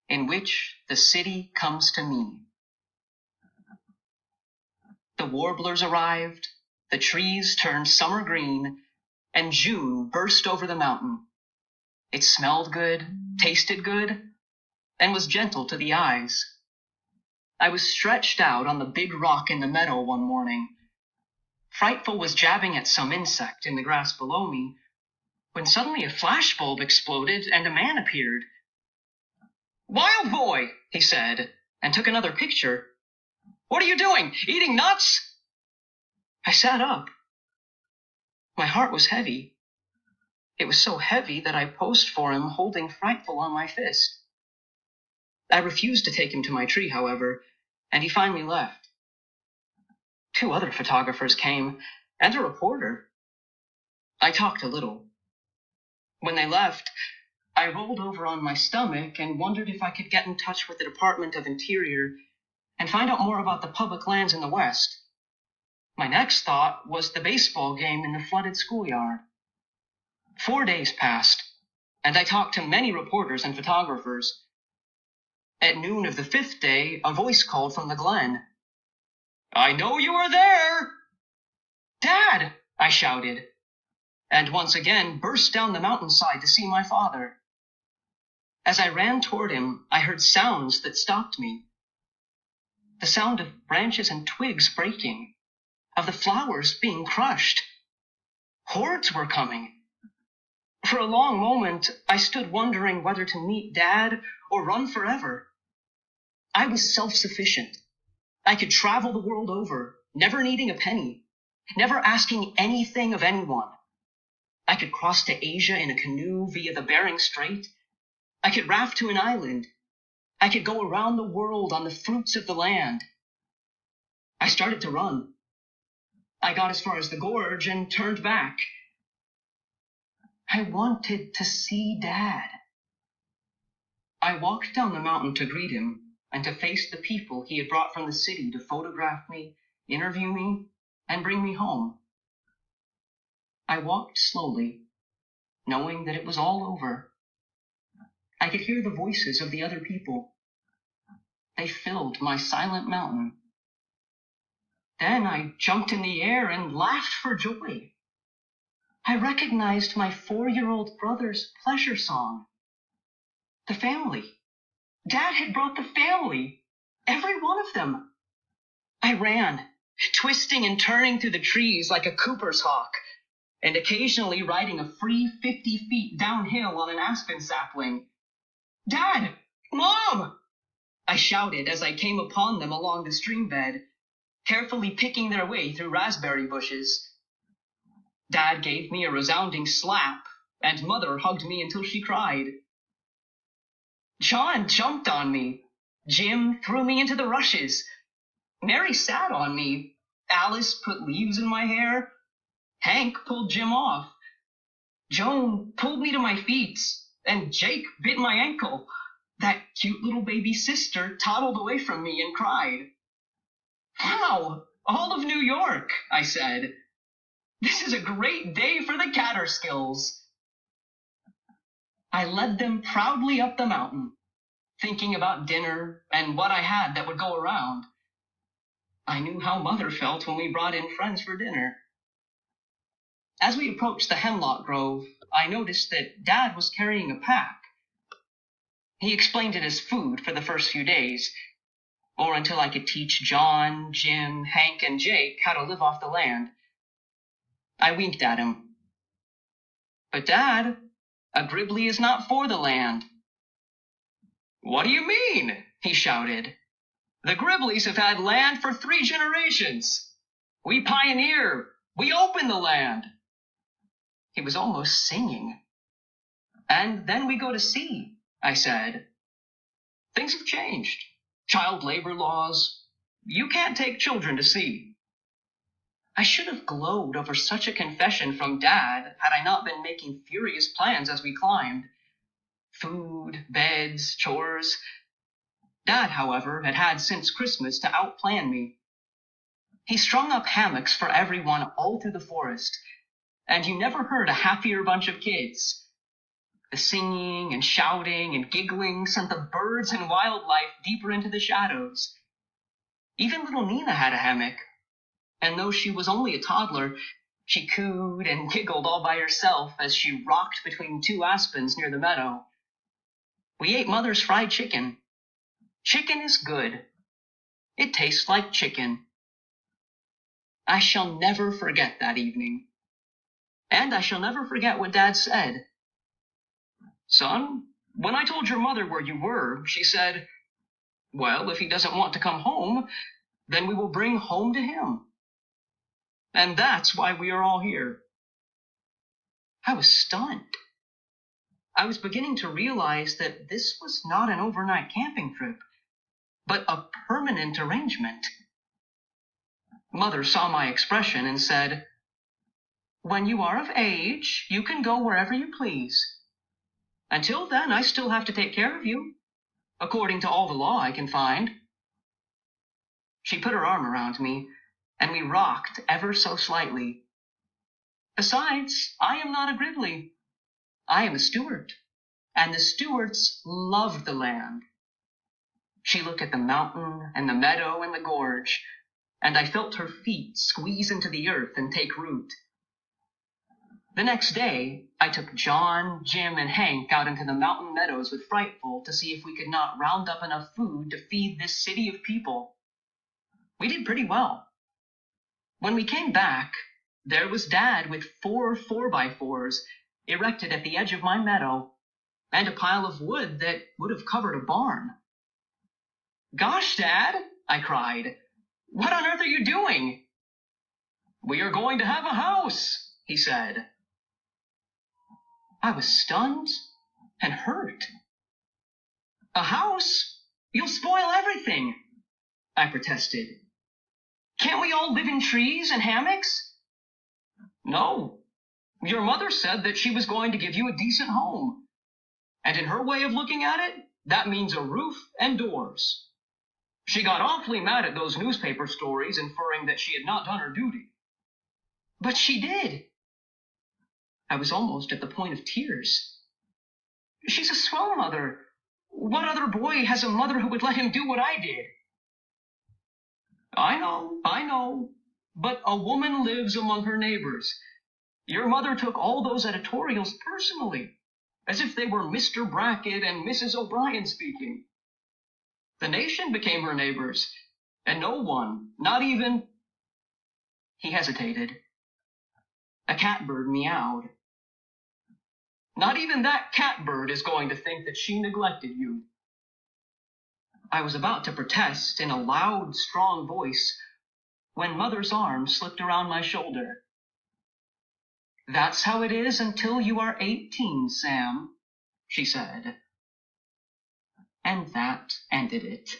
in which the city comes to me. The warblers arrived, the trees turned summer green, and June burst over the mountain. It smelled good, tasted good, and was gentle to the eyes. I was stretched out on the big rock in the meadow one morning. Frightful was jabbing at some insect in the grass below me, when suddenly a flashbulb exploded and a man appeared. "Wild boy," he said, and took another picture. "What are you doing? Eating nuts?" I sat up. My heart was heavy. It was so heavy that I posed for him, holding Frightful on my fist. I refused to take him to my tree, however, and he finally left. 2 other photographers came, and a reporter. I talked a little. When they left, I rolled over on my stomach and wondered if I could get in touch with the Department of Interior and find out more about the public lands in the West. My next thought was the baseball game in the flooded schoolyard. 4 days passed, and I talked to many reporters and photographers. At noon of the 5th day, a voice called from the glen. "I know you are there!" "Dad!" I shouted, and once again burst down the mountainside to see my father. As I ran toward him, I heard sounds that stopped me. The sound of branches and twigs breaking, of the flowers being crushed. Hordes were coming. For a long moment, I stood wondering whether to meet Dad or run forever. I was self-sufficient. I could travel the world over, never needing a penny, never asking anything of anyone. I could cross to Asia in a canoe via the Bering Strait. I could raft to an island. I could go around the world on the fruits of the land. I started to run. I got as far as the gorge and turned back. I wanted to see Dad. I walked down the mountain to greet him and to face the people he had brought from the city to photograph me, interview me, and bring me home. I walked slowly, knowing that it was all over. I could hear the voices of the other people. They filled my silent mountain. Then I jumped in the air and laughed for joy. I recognized my 4-year-old brother's pleasure song. The family. Dad had brought the family. Every one of them. I ran, twisting and turning through the trees like a Cooper's hawk, and occasionally riding a free 50 feet downhill on an aspen sapling. "Dad! Mom!" I shouted as I came upon them along the stream bed, carefully picking their way through raspberry bushes. Dad gave me a resounding slap, and Mother hugged me until she cried. John jumped on me. Jim threw me into the rushes. Mary sat on me. Alice put leaves in my hair. Hank pulled Jim off. Joan pulled me to my feet, and Jake bit my ankle. That cute little baby sister toddled away from me and cried. "Wow, all of New York," I said. "This is a great day for the Catterskills." I led them proudly up the mountain, thinking about dinner and what I had that would go around. I knew how Mother felt when we brought in friends for dinner. As we approached the hemlock grove, I noticed that Dad was carrying a pack. He explained it as food for the first few days, or until I could teach John, Jim, Hank, and Jake how to live off the land. I winked at him. "But Dad, a Gribbly is not for the land." "What do you mean?" he shouted. "The Gribblies have had land for 3 generations. We pioneer. We open the land." He was almost singing. "And then we go to sea," I said. "Things have changed. Child labor laws. You can't take children to sea." I should have glowed over such a confession from Dad had I not been making furious plans as we climbed. Food, beds, chores. Dad, however, had had since Christmas to outplan me. He strung up hammocks for everyone all through the forest, and you never heard a happier bunch of kids. The singing and shouting and giggling sent the birds and wildlife deeper into the shadows. Even little Nina had a hammock, and though she was only a toddler, she cooed and giggled all by herself as she rocked between two aspens near the meadow. We ate Mother's fried chicken. Chicken is good. It tastes like chicken. I shall never forget that evening. And I shall never forget what Dad said. Son, when I told your mother where you were, she said, well, if he doesn't want to come home, then we will bring home to him. And that's why we are all here. I was stunned. I was beginning to realize that this was not an overnight camping trip, but a permanent arrangement. Mother saw my expression and said, when you are of age, you can go wherever you please. Until then, I still have to take care of you, according to all the law I can find. She put her arm around me, and we rocked ever so slightly. Besides, I am not a Gridley. I am a Stewart, and the Stewarts loved the land. She looked at the mountain and the meadow and the gorge, and I felt her feet squeeze into the earth and take root. The next day, I took John, Jim, and Hank out into the mountain meadows with Frightful to see if we could not round up enough food to feed this city of people. We did pretty well. When we came back, there was Dad with 4 4x4s erected at the edge of my meadow and a pile of wood that would have covered a barn. Gosh, Dad, I cried. What on earth are you doing? We are going to have a house, he said. I was stunned and hurt. A house? You'll spoil everything, I protested. Can't we all live in trees and hammocks? No. Your mother said that she was going to give you a decent home. And in her way of looking at it, that means a roof and doors. She got awfully mad at those newspaper stories inferring that she had not done her duty. But she did. I was almost at the point of tears. She's a swell mother. What other boy has a mother who would let him do what I did? I know. But a woman lives among her neighbors. Your mother took all those editorials personally, as if they were Mr. Brackett and Mrs. O'Brien speaking. The nation became her neighbors, and no one, not even... He hesitated. A catbird meowed. Not even that catbird is going to think that she neglected you. I was about to protest in a loud, strong voice when Mother's arm slipped around my shoulder. That's how it is until you are 18, Sam, she said. And that ended it.